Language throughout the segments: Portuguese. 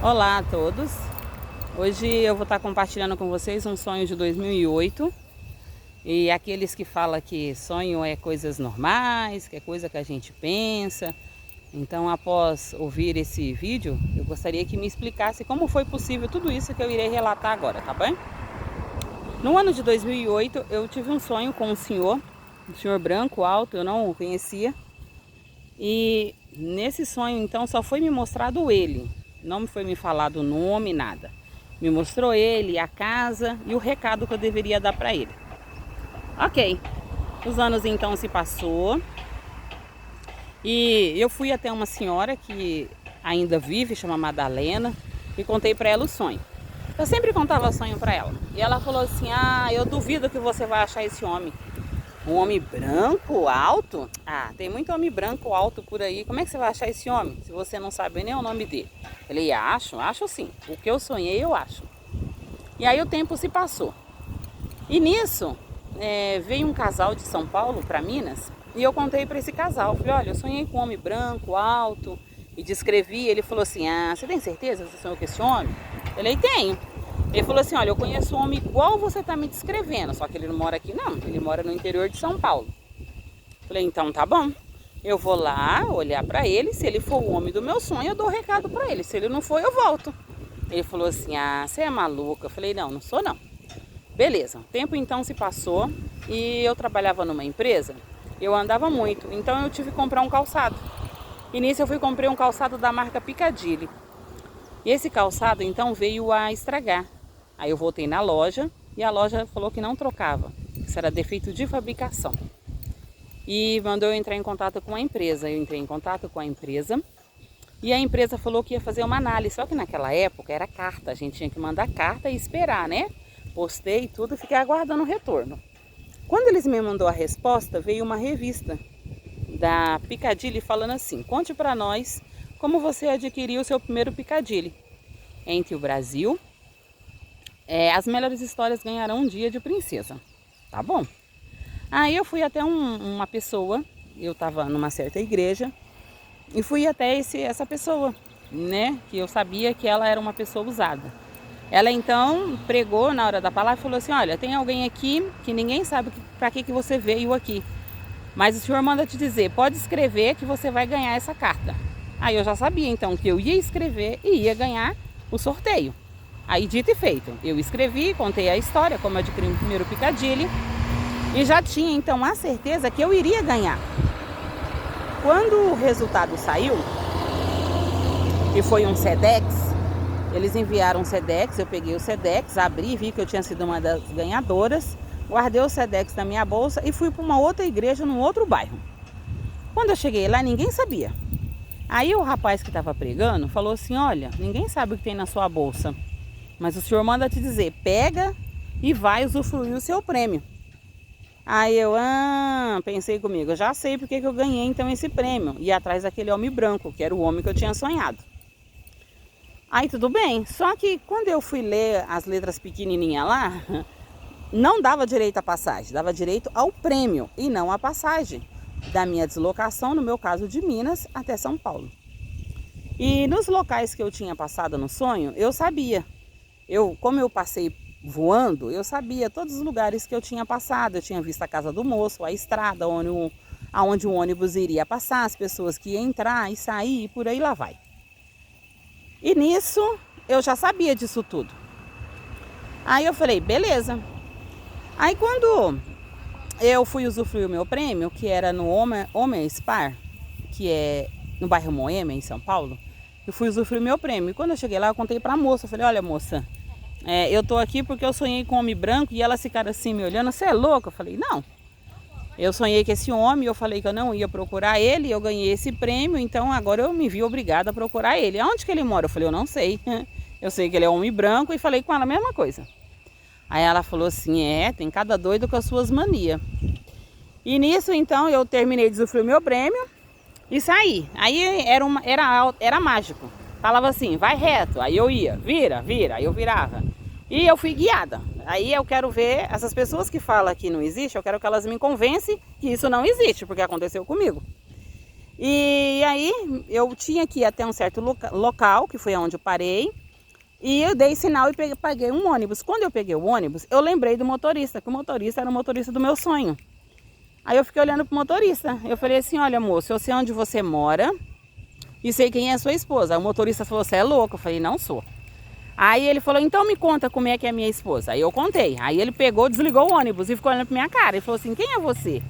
Olá a todos, hoje eu vou estar compartilhando com vocês um sonho de 2008 e aqueles que falam que sonho é coisas normais, que é coisa que a gente pensa. Então, após ouvir esse vídeo, eu gostaria que me explicasse como foi possível tudo isso que eu irei relatar agora, tá bem? No ano de 2008 eu tive um sonho com um senhor branco, alto, eu não o conhecia. E nesse sonho então só foi me mostrado ele. Não foi me falado o nome, nada. Me mostrou ele, a casa e o recado que eu deveria dar para ele. Ok, os anos então se passou. E eu fui até uma senhora que ainda vive, chama Madalena, e contei para ela o sonho. Eu sempre contava sonho para ela. E ela falou assim, eu duvido que você vai achar esse homem. Um homem branco, alto? Ah, tem muito homem branco, alto por aí. Como é que você vai achar esse homem, se você não sabe nem o nome dele? Falei, acho sim. O que eu sonhei, eu acho. E aí o tempo se passou. E nisso, veio um casal de São Paulo para Minas. E eu contei para esse casal. Falei, olha, eu sonhei com um homem branco, alto. E descrevi. Ele falou assim, você tem certeza que você sonhou com esse homem? Eu falei, tenho. Ele falou assim, olha, eu conheço um homem igual você está me descrevendo, só que ele não mora aqui não, ele mora no interior de São Paulo. Falei, então tá bom, eu vou lá olhar para ele, se ele for o homem do meu sonho, eu dou o recado para ele, se ele não for, eu volto. Ele falou assim, você é maluca? Eu falei, não sou não. Beleza, o tempo então se passou e eu trabalhava numa empresa, eu andava muito, então eu tive que comprar um calçado. E nisso eu comprei um calçado da marca Piccadilly. E esse calçado então veio a estragar. Aí eu voltei na loja e a loja falou que não trocava. Isso era defeito de fabricação. E mandou eu entrar em contato com a empresa. Eu entrei em contato com a empresa e a empresa falou que ia fazer uma análise. Só que naquela época era carta. A gente tinha que mandar carta e esperar, né? Postei tudo e fiquei aguardando o retorno. Quando eles me mandou a resposta, veio uma revista da Piccadilly falando assim, conte para nós como você adquiriu o seu primeiro Piccadilly. Entre o Brasil, as melhores histórias ganharão um dia de princesa. Tá bom. Aí eu fui até uma pessoa, eu estava numa certa igreja, e fui até essa pessoa, né? Que eu sabia que ela era uma pessoa usada. Ela então pregou na hora da palavra e falou assim, olha, tem alguém aqui que ninguém sabe para que você veio aqui. Mas o senhor manda te dizer, pode escrever que você vai ganhar essa carta. Aí eu já sabia então que eu ia escrever e ia ganhar o sorteio. Aí dito e feito, eu escrevi, contei a história, como eu adquiri o primeiro Piccadilly. E já tinha então a certeza que eu iria ganhar. Quando o resultado saiu, que foi um Sedex, eles enviaram um Sedex, eu peguei o Sedex, abri, vi que eu tinha sido uma das ganhadoras, guardei o Sedex na minha bolsa e fui para uma outra igreja, num outro bairro. Quando eu cheguei lá, ninguém sabia. Aí o rapaz que estava pregando falou assim, olha, ninguém sabe o que tem na sua bolsa, mas o senhor manda te dizer, pega e vai usufruir o seu prêmio. Aí eu, pensei comigo, eu já sei porque que eu ganhei então esse prêmio. E atrás daquele homem branco, que era o homem que eu tinha sonhado. Aí tudo bem, só que quando eu fui ler as letras pequenininhas lá, não dava direito à passagem, dava direito ao prêmio e não à passagem da minha deslocação, no meu caso de Minas até São Paulo. E nos locais que eu tinha passado no sonho, eu sabia. Como eu passei voando, eu sabia todos os lugares que eu tinha passado. Eu tinha visto a casa do moço, a estrada aonde o ônibus iria passar, as pessoas que iam entrar e sair e por aí lá vai. E nisso eu já sabia disso tudo. Aí eu falei, beleza. Aí quando eu fui usufruir o meu prêmio, que era no Homem Spar, que é no bairro Moema, em São Paulo, eu fui usufruir o meu prêmio. E quando eu cheguei lá, eu contei pra moça, eu falei, olha moça, eu tô aqui porque eu sonhei com um homem branco, e elas ficaram assim me olhando, você é louca? Eu falei, não, eu sonhei com esse homem, eu falei que eu não ia procurar ele, eu ganhei esse prêmio, então agora eu me vi obrigada a procurar ele. Aonde que ele mora? Eu falei, eu não sei, eu sei que ele é homem branco, e falei com ela a mesma coisa. Aí ela falou assim, tem cada doido com as suas manias. E nisso então eu terminei de usufruir meu prêmio e saí. Aí era mágico. Falava assim, vai reto. Aí eu ia, vira, aí eu virava. E eu fui guiada. Aí eu quero ver, essas pessoas que falam que não existe, eu quero que elas me convencem que isso não existe, porque aconteceu comigo. E aí eu tinha que ir até um certo local, que foi onde eu parei. E eu dei sinal e paguei um ônibus. Quando eu peguei o ônibus, eu lembrei do motorista, que o motorista era o motorista do meu sonho. Aí eu fiquei olhando pro motorista. Eu falei assim, olha moço, eu sei onde você mora e sei quem é a sua esposa. Aí o motorista falou, você é louco? Eu falei, não sou. Aí ele falou, então me conta como é que é minha esposa. Aí eu contei. Aí ele pegou, desligou o ônibus e ficou olhando pra minha cara. Ele falou assim, quem é você?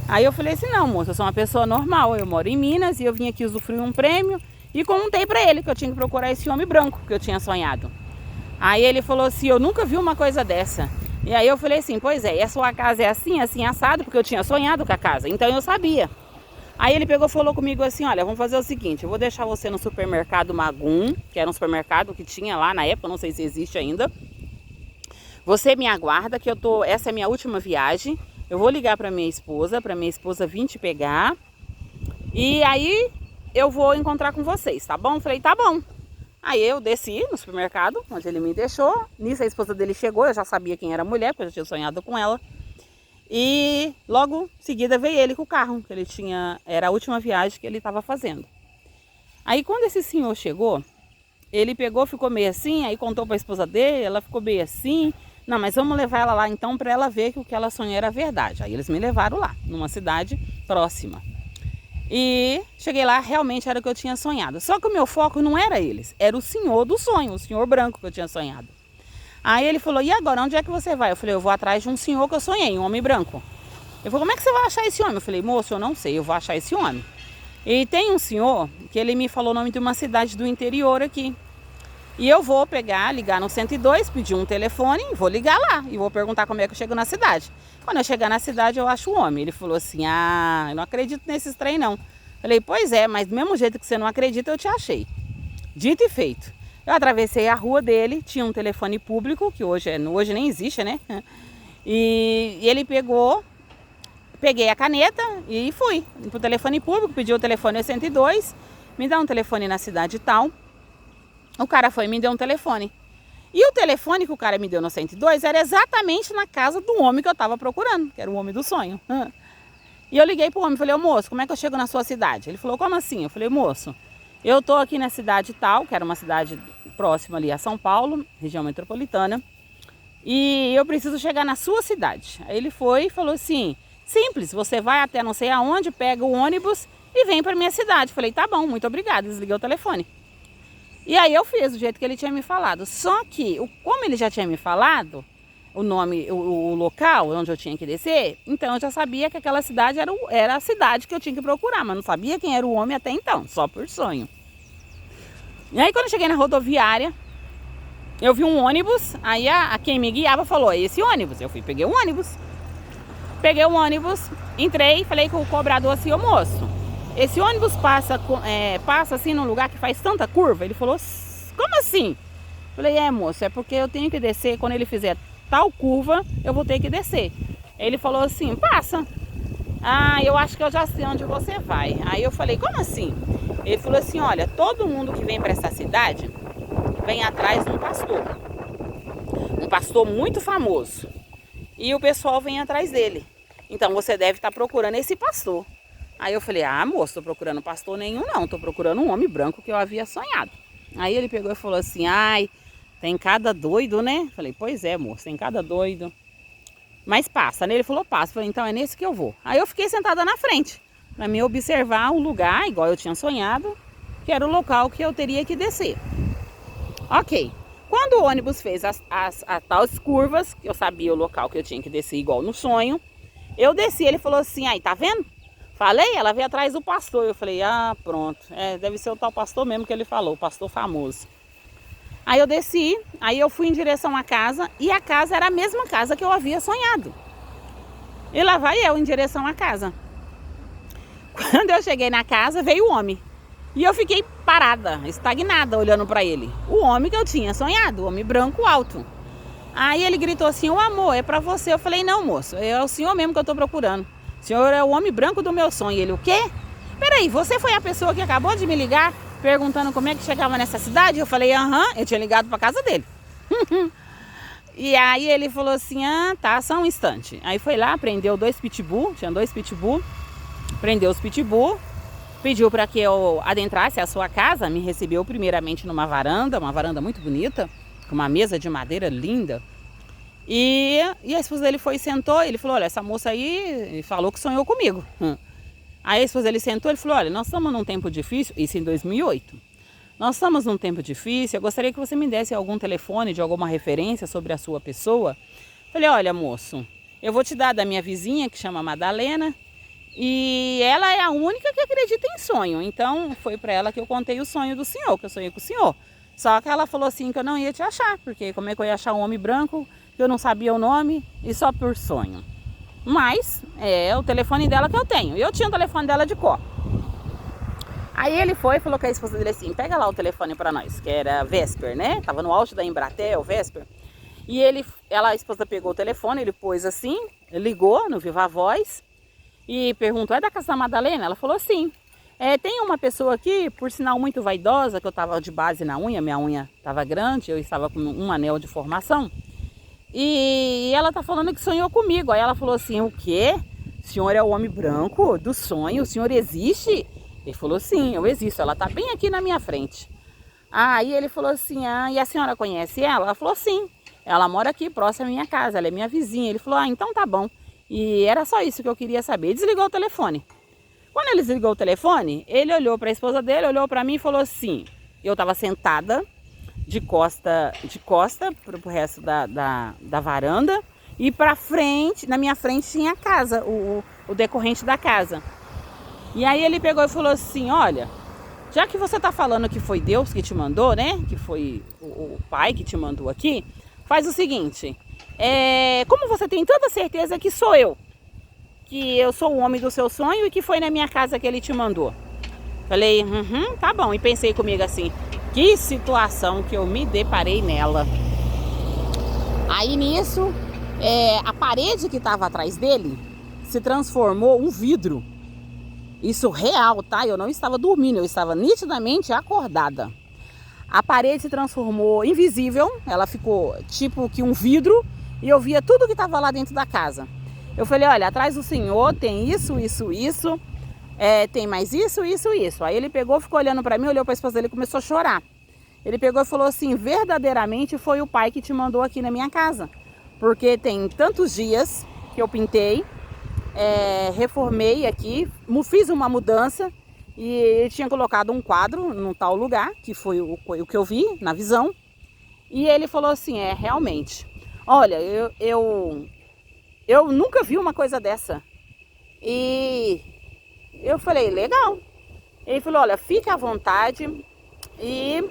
Aí eu falei assim, não moço, eu sou uma pessoa normal. Eu moro em Minas e eu vim aqui usufruir um prêmio. E contei pra ele que eu tinha que procurar esse homem branco que eu tinha sonhado. Aí ele falou assim, eu nunca vi uma coisa dessa. E aí eu falei assim, pois é, e a sua casa é assim, assim, assado, porque eu tinha sonhado com a casa. Então eu sabia. Aí ele pegou e falou comigo assim, olha, vamos fazer o seguinte, eu vou deixar você no supermercado Magum, que era um supermercado que tinha lá na época, não sei se existe ainda. Você me aguarda que essa é a minha última viagem. Eu vou ligar pra minha esposa vir te pegar. E aí eu vou encontrar com vocês, tá bom? Eu falei, tá bom. Aí eu desci no supermercado, onde ele me deixou. Nisso a esposa dele chegou, eu já sabia quem era a mulher, porque eu já tinha sonhado com ela. E logo em seguida veio ele com o carro, que ele tinha, era a última viagem que ele estava fazendo. Aí quando esse senhor chegou, ele pegou, ficou meio assim, aí contou para a esposa dele, ela ficou meio assim. Não, mas vamos levar ela lá então para ela ver que o que ela sonhou era verdade. Aí eles me levaram lá, numa cidade próxima. E cheguei lá, realmente era o que eu tinha sonhado. Só que o meu foco não era eles, era o senhor do sonho, o senhor branco que eu tinha sonhado. Aí ele falou, e agora, onde é que você vai? Eu falei, eu vou atrás de um senhor que eu sonhei, um homem branco. Ele falou, como é que você vai achar esse homem? Eu falei, moço, eu não sei, eu vou achar esse homem. E tem um senhor que ele me falou o nome de uma cidade do interior aqui. E eu vou pegar, ligar no 102, pedir um telefone, vou ligar lá e vou perguntar como é que eu chego na cidade. Quando eu chegar na cidade, eu acho o homem. Ele falou assim, eu não acredito nesses trem não. Falei, pois é, mas do mesmo jeito que você não acredita, eu te achei. Dito e feito. Eu atravessei a rua dele, tinha um telefone público, que hoje nem existe, né? E ele peguei a caneta e fui pro telefone público, pedi o telefone 102, me dá um telefone na cidade tal. O cara foi e me deu um telefone. E o telefone que o cara me deu no 102 era exatamente na casa do homem que eu estava procurando, que era o homem do sonho. E eu liguei pro homem, falei, ô moço, como é que eu chego na sua cidade? Ele falou, como assim? Eu falei, moço, eu tô aqui na cidade tal, que era uma cidade próxima ali a São Paulo, região metropolitana, e eu preciso chegar na sua cidade. Aí ele foi e falou assim, simples, você vai até não sei aonde, pega o ônibus e vem para minha cidade. Falei, tá bom, muito obrigado, desliguei o telefone. E aí eu fiz do jeito que ele tinha me falado. Só que, como ele já tinha me falado, o nome, o local onde eu tinha que descer, então eu já sabia que aquela cidade era a cidade que eu tinha que procurar, mas não sabia quem era o homem até então, só por sonho. E aí quando eu cheguei na rodoviária, eu vi um ônibus, aí quem me guiava falou, é esse ônibus. Eu fui, peguei o ônibus. Peguei o ônibus, entrei, falei com o cobrador assim, ô moço, esse ônibus passa assim num lugar que faz tanta curva? Ele falou, como assim? Falei, moço, é porque eu tenho que descer, quando ele fizer tal curva, eu vou ter que descer. Ele falou assim, passa. Eu acho que eu já sei onde você vai. Aí eu falei, como assim? Ele falou assim, olha, todo mundo que vem para essa cidade vem atrás de um pastor muito famoso. E o pessoal vem atrás dele. Então você deve estar procurando esse pastor. Aí eu falei, moço, tô procurando pastor nenhum não, tô procurando um homem branco que eu havia sonhado. Aí ele pegou e falou assim, tem cada doido, né? Falei, pois é, moço, tem cada doido. Mas passa, né? Ele falou, passa. Falei, então é nesse que eu vou. Aí eu fiquei sentada na frente, para me observar o lugar, igual eu tinha sonhado, que era o local que eu teria que descer. Ok. Quando o ônibus fez as tais curvas, que eu sabia o local que eu tinha que descer igual no sonho, eu desci, ele falou assim, tá vendo? Falei, ela veio atrás do pastor. Eu falei, pronto, deve ser o tal pastor mesmo que ele falou, o pastor famoso. Aí eu desci, aí eu fui em direção à casa, e a casa era a mesma casa que eu havia sonhado. E lá vai eu em direção à casa. Quando eu cheguei na casa, veio o homem. E eu fiquei parada, estagnada, olhando pra ele. O homem que eu tinha sonhado, o homem branco alto. Aí ele gritou assim, o amor, é pra você. Eu falei, não moço, é o senhor mesmo que eu tô procurando. O senhor é o homem branco do meu sonho. E ele, o quê? Peraí, você foi a pessoa que acabou de me ligar, perguntando como é que chegava nessa cidade? Eu falei, eu tinha ligado pra casa dele. E aí ele falou assim, tá, só um instante. Aí foi lá, prendeu 2 pitbull, tinha 2 pitbull, prendeu os pitbull. Pediu para que eu adentrasse a sua casa, me recebeu primeiramente numa varanda, uma varanda muito bonita, com uma mesa de madeira linda. E a esposa dele foi e sentou, ele falou, olha, essa moça aí falou que sonhou comigo. Aí a esposa dele sentou, ele falou, olha, nós estamos num tempo difícil, isso em 2008. Nós estamos num tempo difícil, eu gostaria que você me desse algum telefone de alguma referência sobre a sua pessoa. Falei, olha, moço, eu vou te dar da minha vizinha, que chama Madalena, e ela é a única que acredita em sonho. Então, foi para ela que eu contei o sonho do senhor, que eu sonhei com o senhor. Só que ela falou assim que eu não ia te achar, porque como é que eu ia achar um homem branco, que eu não sabia o nome, e só por sonho. Mas, é o telefone dela que eu tenho. Eu tinha o telefone dela de cor. Aí ele foi e falou com a esposa dele assim, pega lá o telefone para nós, que era Vesper, né? Tava no auge da Embratel, Vesper. E a esposa pegou o telefone, ele pôs assim, ligou no Viva Voz e perguntou, é da casa da Madalena? Ela falou sim. Tem uma pessoa aqui, por sinal muito vaidosa, que eu tava de base na unha, minha unha tava grande, eu estava com um anel de formação. E ela tá falando que sonhou comigo. Aí ela falou assim, o quê? O senhor é o homem branco do sonho? O senhor existe? Ele falou, sim, eu existo. Ela tá bem aqui na minha frente. Aí ele falou assim, e a senhora conhece ela? Ela falou, sim. Ela mora aqui próximo à minha casa, ela é minha vizinha. Ele falou, então tá bom. E era só isso que eu queria saber. Ele desligou o telefone. Quando ele desligou o telefone, ele olhou para a esposa dele, olhou para mim e falou assim, eu tava sentada de costa pro resto da varanda e para frente, na minha frente tinha a casa, o decorrente da casa. E aí ele pegou e falou assim, olha, já que você tá falando que foi Deus que te mandou, né, que foi o pai que te mandou aqui, faz o seguinte, como você tem tanta certeza que sou eu, que eu sou o homem do seu sonho e que foi na minha casa que ele te mandou? Falei, tá bom, e pensei comigo assim, que situação que eu me deparei nela. Aí nisso, a parede que estava atrás dele se transformou um vidro. Isso real, tá? Eu não estava dormindo, eu estava nitidamente acordada. A parede se transformou invisível, ela ficou tipo que um vidro e eu via tudo que estava lá dentro da casa. Eu falei, olha, atrás do senhor tem isso, tem mais isso. Aí ele pegou, ficou olhando para mim, olhou para a esposa dele e começou a chorar. Ele pegou e falou assim, verdadeiramente foi o pai que te mandou aqui na minha casa. Porque tem tantos dias que eu pintei, reformei aqui, fiz uma mudança e ele tinha colocado um quadro num tal lugar, que foi o que eu vi na visão. E ele falou assim, realmente, olha, eu nunca vi uma coisa dessa. E eu falei, legal. Ele falou, olha, fica à vontade e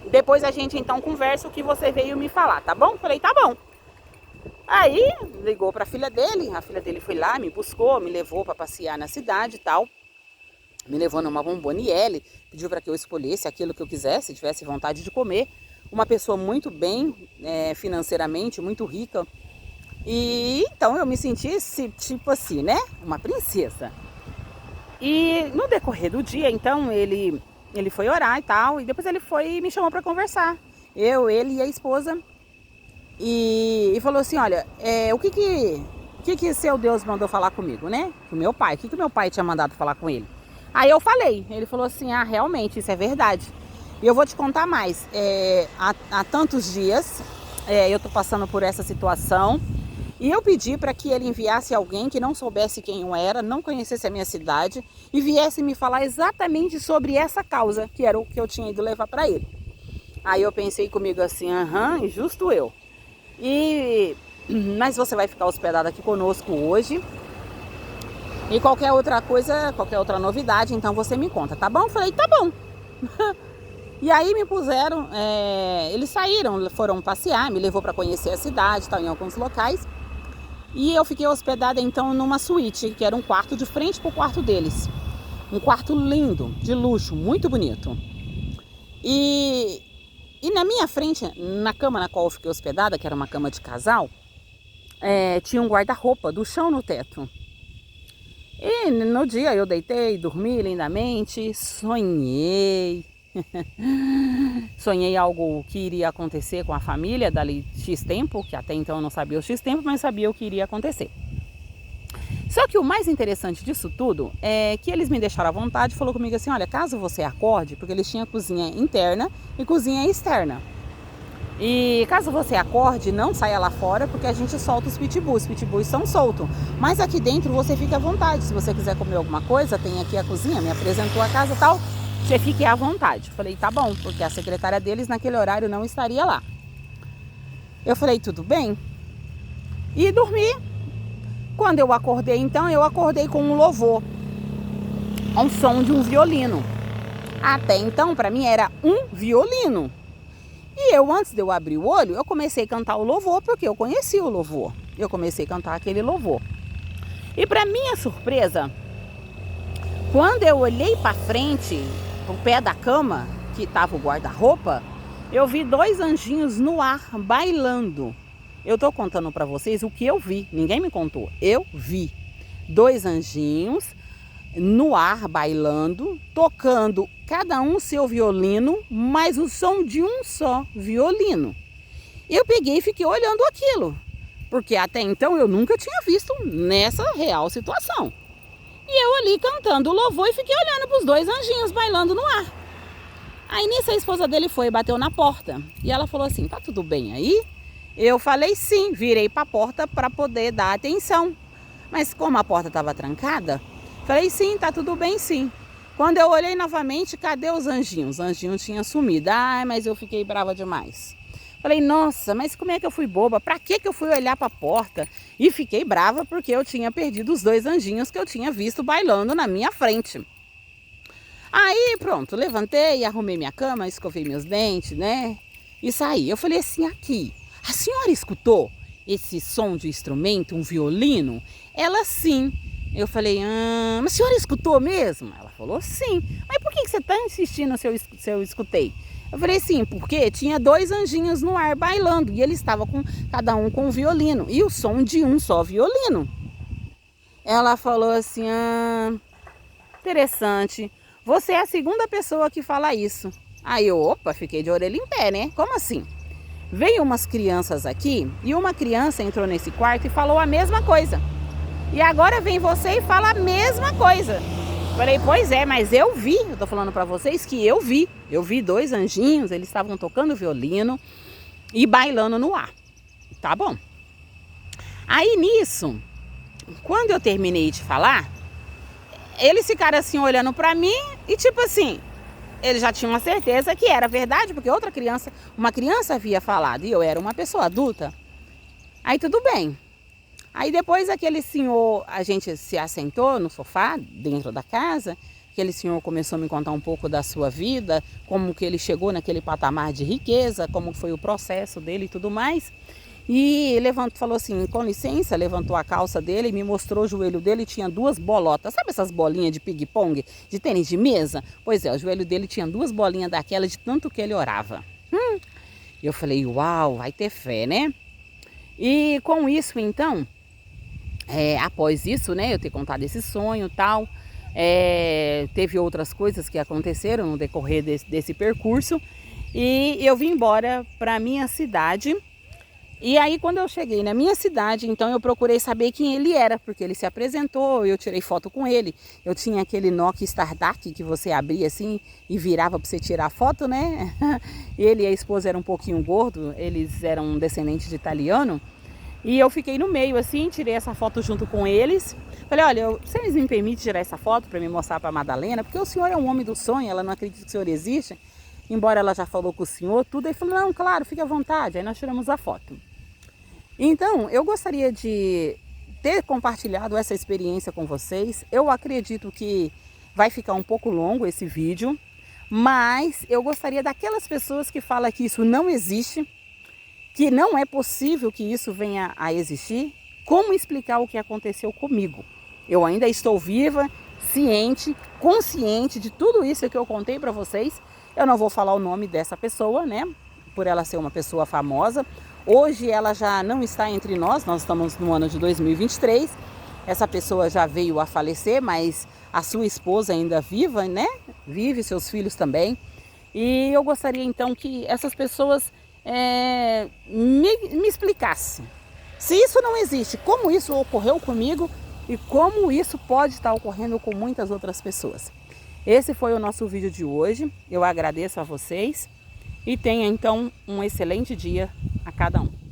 depois a gente então conversa o que você veio me falar, tá bom? Falei, tá bom. Aí ligou para a filha dele foi lá, me buscou, me levou para passear na cidade e tal. Me levou numa bomboniere, pediu para que eu escolhesse aquilo que eu quisesse, tivesse vontade de comer. Uma pessoa muito bem financeiramente, muito rica. E então eu me senti tipo assim, né? Uma princesa. E no decorrer do dia, então, ele foi orar e tal, e depois ele foi e me chamou para conversar. Ele e a esposa. E falou assim, olha, o que seu Deus mandou falar comigo, né? O meu pai, o que meu pai tinha mandado falar com ele? Aí eu falei, ele falou assim, realmente, isso é verdade. E eu vou te contar mais, há tantos dias eu tô passando por essa situação. E eu pedi para que ele enviasse alguém que não soubesse quem eu era, não conhecesse a minha cidade e viesse me falar exatamente sobre essa causa, que era o que eu tinha ido levar para ele. Aí eu pensei comigo assim, justo eu. Mas você vai ficar hospedado aqui conosco hoje. E qualquer outra coisa, qualquer outra novidade, então você me conta, tá bom? Eu falei, tá bom. E aí me puseram, eles saíram, foram passear, me levou para conhecer a cidade, tal, em alguns locais. E eu fiquei hospedada então numa suíte, que era um quarto de frente para o quarto deles. Um quarto lindo, de luxo, muito bonito. E na minha frente, na cama na qual eu fiquei hospedada, que era uma cama de casal, tinha um guarda-roupa do chão no teto. E no dia eu deitei, dormi lindamente, sonhei. Sonhei algo que iria acontecer com a família dali X tempo, que até então eu não sabia o X tempo, mas sabia o que iria acontecer. Só que o mais interessante disso tudo é que eles me deixaram à vontade, falou comigo assim, olha, caso você acorde, porque eles tinham cozinha interna e cozinha externa. E caso você acorde, não saia lá fora, porque a gente solta os pitbulls. Os pitbulls estão soltos. Mas aqui dentro você fica à vontade. Se você quiser comer alguma coisa, tem aqui a cozinha, me apresentou a casa e tal. Você fique à vontade. Falei, tá bom, porque a secretária deles naquele horário não estaria lá. Eu falei, tudo bem. E dormi. Quando eu acordei, então, eu acordei com um louvor. Um som de um violino. Até então, para mim, era um violino. E eu, antes de eu abrir o olho, eu comecei a cantar o louvor, porque eu conhecia o louvor. Eu comecei a cantar aquele louvor. E para minha surpresa, quando eu olhei para frente, pro pé da cama, que estava o guarda-roupa, eu vi 2 anjinhos no ar, bailando. Eu tô contando para vocês o que eu vi, ninguém me contou. Eu vi 2 anjinhos no ar, bailando, tocando cada um seu violino, mas o som de um só violino. Eu peguei e fiquei olhando aquilo, porque até então eu nunca tinha visto nessa real situação. E eu ali cantando o louvor e fiquei olhando para os 2 anjinhos bailando no ar. Aí nisso a esposa dele foi e bateu na porta. E ela falou assim, tá tudo bem aí? Eu falei sim, virei para a porta para poder dar atenção. Mas como a porta estava trancada, falei sim, tá tudo bem sim. Quando eu olhei novamente, cadê os anjinhos? Os anjinhos tinham sumido. Ai, mas eu fiquei brava demais. Falei, nossa, mas como é que eu fui boba? Pra que eu fui olhar pra porta? E fiquei brava porque eu tinha perdido os 2 anjinhos que eu tinha visto bailando na minha frente. Aí, pronto, levantei, arrumei minha cama, escovei meus dentes, né? E saí. Eu falei assim, aqui, a senhora escutou esse som de instrumento, um violino? Ela sim. Eu falei, mas a senhora escutou mesmo? Ela falou, sim. Mas por que você está insistindo se eu escutei? Eu falei, sim, porque tinha 2 anjinhos no ar bailando e eles estavam com cada um com um violino e o som de um só violino. Ela falou assim, interessante, você é a 2ª pessoa que fala isso. Aí eu, opa, fiquei de orelha em pé, né? Como assim? Veio umas crianças aqui e uma criança entrou nesse quarto e falou a mesma coisa. E agora vem você e fala a mesma coisa. Falei, pois é, mas eu vi, eu tô falando pra vocês que eu vi 2 anjinhos, eles estavam tocando violino e bailando no ar. Tá bom. Aí nisso, quando eu terminei de falar, eles ficaram assim olhando pra mim e tipo assim, eles já tinham uma certeza que era verdade, porque uma criança havia falado e eu era uma pessoa adulta. Aí tudo bem. Aí depois aquele senhor, a gente se assentou no sofá dentro da casa, aquele senhor começou a me contar um pouco da sua vida, como que ele chegou naquele patamar de riqueza, como foi o processo dele e tudo mais. E falou assim, com licença, levantou a calça dele, me mostrou o joelho dele, tinha 2 bolotas, sabe essas bolinhas de ping-pong, de tênis de mesa? Pois é, o joelho dele tinha 2 bolinhas daquela de tanto que ele orava. Eu falei, uau, vai ter fé, né? E com isso então, após isso, né, eu ter contado esse sonho e tal, teve outras coisas que aconteceram no decorrer desse percurso e eu vim embora para minha cidade. E aí quando eu cheguei na minha cidade, então eu procurei saber quem ele era, porque ele se apresentou, eu tirei foto com ele. Eu tinha aquele Nokia StarDAC que você abria assim e virava para você tirar foto, né? Ele e a esposa eram um pouquinho gordo, eles eram descendentes de italiano. E eu fiquei no meio assim, tirei essa foto junto com eles. Falei, olha, vocês me permitem tirar essa foto para me mostrar para a Madalena? Porque o senhor é um homem do sonho, ela não acredita que o senhor existe. Embora ela já falou com o senhor, tudo. Aí falou, não, claro, fique à vontade. Aí nós tiramos a foto. Então, eu gostaria de ter compartilhado essa experiência com vocês. Eu acredito que vai ficar um pouco longo esse vídeo, mas eu gostaria daquelas pessoas que falam que isso não existe, que não é possível que isso venha a existir, como explicar o que aconteceu comigo. Eu ainda estou viva, ciente, consciente de tudo isso que eu contei para vocês. Eu não vou falar o nome dessa pessoa, né? Por ela ser uma pessoa famosa. Hoje ela já não está entre nós estamos no ano de 2023. Essa pessoa já veio a falecer, mas a sua esposa ainda viva, né? Vive, seus filhos também. E eu gostaria então que essas pessoas me explicassem. Se isso não existe, como isso ocorreu comigo e como isso pode estar ocorrendo com muitas outras pessoas. Esse foi o nosso vídeo de hoje. Eu agradeço a vocês e tenha então um excelente dia a cada um.